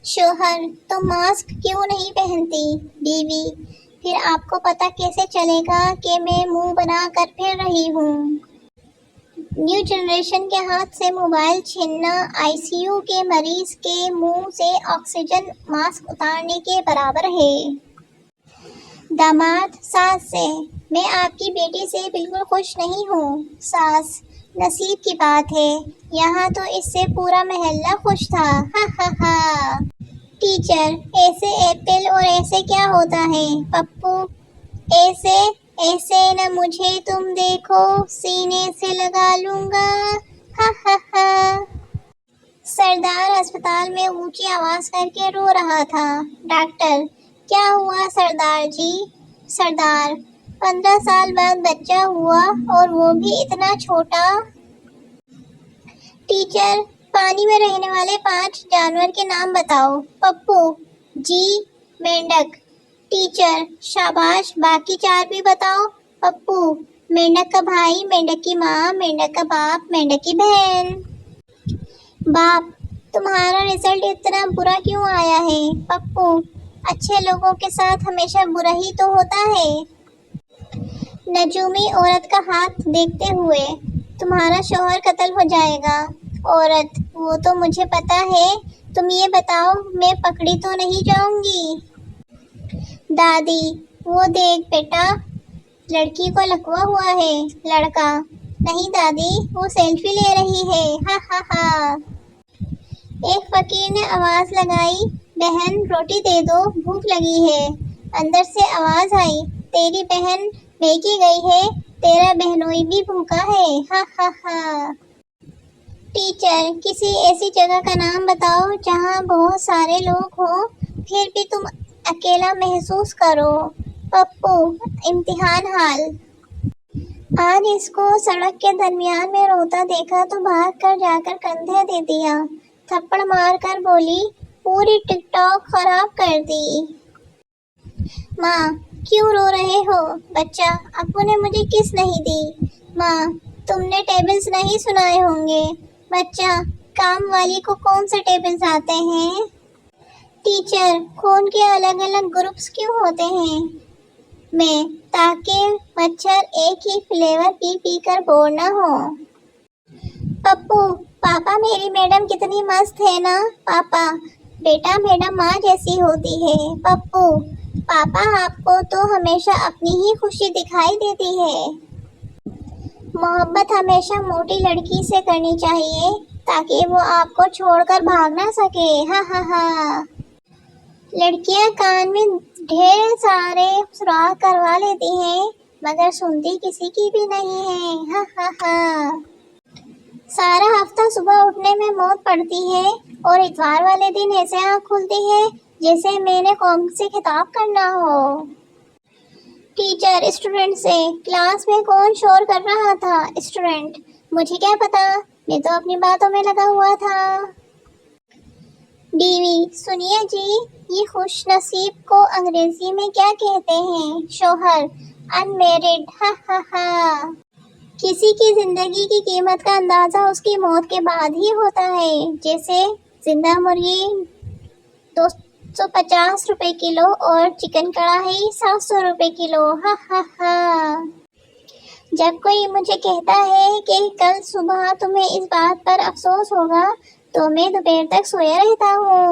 شوہر: تم ماسک کیوں نہیں پہنتی؟ بیوی: پھر آپ کو پتہ کیسے چلے گا کہ میں منہ بنا کر پھر رہی ہوں؟ نیو جنریشن کے ہاتھ سے موبائل چھیننا آئی سی یو کے مریض کے منہ سے آکسیجن ماسک اتارنے کے برابر ہے۔ داماد ساس سے: میں آپ کی بیٹی سے بالکل خوش نہیں ہوں۔ ساس: نصیب کی بات ہے، یہاں تو اس سے پورا محلہ خوش تھا، ہا ہا ہا۔ ٹیچر: ایسے ایپل اور ایسے کیا ہوتا ہے؟ پپو: ایسے ایسے نہ مجھے تم دیکھو، سینے سے لگا لوں گا، ہا ہا ہا۔ سردار ہسپتال میں اونچی آواز کر کے رو رہا تھا۔ ڈاکٹر: کیا ہوا سردار جی؟ سردار: 15 سال بعد بچہ ہوا اور وہ بھی اتنا چھوٹا۔ ٹیچر: پانی میں رہنے والے 5 جانور کے نام بتاؤ۔ پپو: جی، مینڈک۔ ٹیچر: شاباش، باقی 4 بھی بتاؤ۔ پپو: مینڈک کا بھائی، مینڈک کی ماں، مینڈک کا باپ، مینڈک کی بہن۔ باپ: تمہارا رزلٹ اتنا برا کیوں آیا ہے؟ پپو: اچھے لوگوں کے ساتھ ہمیشہ برا ہی تو ہوتا ہے۔ نجومی عورت کا ہاتھ دیکھتے ہوئے: تمہارا شوہر قتل ہو جائے گا۔ عورت: وہ تو مجھے پتہ ہے، تم یہ بتاؤ میں پکڑی تو نہیں جاؤں گی؟ دادی: وہ دیکھ بیٹا، لڑکی کو لکوا ہوا ہے۔ لڑکا: نہیں دادی، وہ سیلفی لے رہی ہے، ہا ہا ہا۔ ایک فقیر نے آواز لگائی: بہن روٹی دے دو، بھوک لگی ہے۔ اندر سے آواز آئی: تیری بہن بھیگی گئی ہے، تیرا بہنوئی بھی بھوکا ہے، ہا ہا ہا۔ ٹیچر: کسی ایسی جگہ کا نام بتاؤ جہاں بہت سارے لوگ ہوں، پھر بھی تم اکیلا محسوس کرو۔ پپو: امتحان ہال۔ آج اس کو سڑک کے درمیان میں روتا دیکھا تو بھاگ کر جا کر کندھے دے دیا، تھپڑ مار کر بولی: پوری ٹک ٹاک خراب کر دی۔ ماں: کیوں رو رہے ہو؟ بچہ: ابو نے مجھے کس نہیں دی۔ ماں: تم نے ٹیبلز نہیں سنائے ہوں گے۔ بچہ: کام والی کو کون سے ٹیبلز آتے ہیں؟ ٹیچر: خون کے الگ الگ گروپس کیوں ہوتے ہیں؟ میں: تاکہ مچھر ایک ہی فلیور پی پی کر بور نہ ہوں۔ پپو: پاپا میری میڈم کتنی مست ہے نا؟ پاپا: بیٹا میڈم ماں جیسی ہوتی ہے۔ پپو: پاپا آپ کو تو ہمیشہ اپنی ہی خوشی دکھائی دیتی ہے۔ محبت ہمیشہ موٹی لڑکی سے کرنی چاہیے تاکہ وہ آپ کو چھوڑ کر بھاگ نہ سکے، ہا ہا ہا۔ لڑکیاں کان میں ڈھیر سارے سوراخ کروا لیتی ہیں مگر سنتی کسی کی بھی نہیں ہے، ہا ہا ہا۔ سارا ہفتہ صبح اٹھنے میں موت پڑتی ہے اور اتوار والے دن ایسے آنکھ کھلتی ہے جیسے میں نے قوم سے خطاب کرنا ہو۔ ٹیچر اسٹوڈنٹ سے: کلاس میں کون شور کر رہا تھا؟ اسٹوڈنٹ: مجھے کیا پتا، میں تو اپنی باتوں میں لگا ہوا تھا۔ بیوی: سنیے جی، یہ خوش نصیب کو انگریزی میں کیا کہتے ہیں؟ شوہر: ان میرڈ، ہا ہا ہا۔ کسی کی زندگی کی قیمت کا اندازہ اس کی موت کے بعد ہی ہوتا ہے، جیسے زندہ مرغی 250 روپے کلو اور چکن کڑھائی 700 روپے کلو، ہا ہا ہا۔ جب کوئی مجھے کہتا ہے کہ کل صبح تمہیں اس بات پر افسوس ہوگا تو میں دوپہر تک سویا رہتا ہوں۔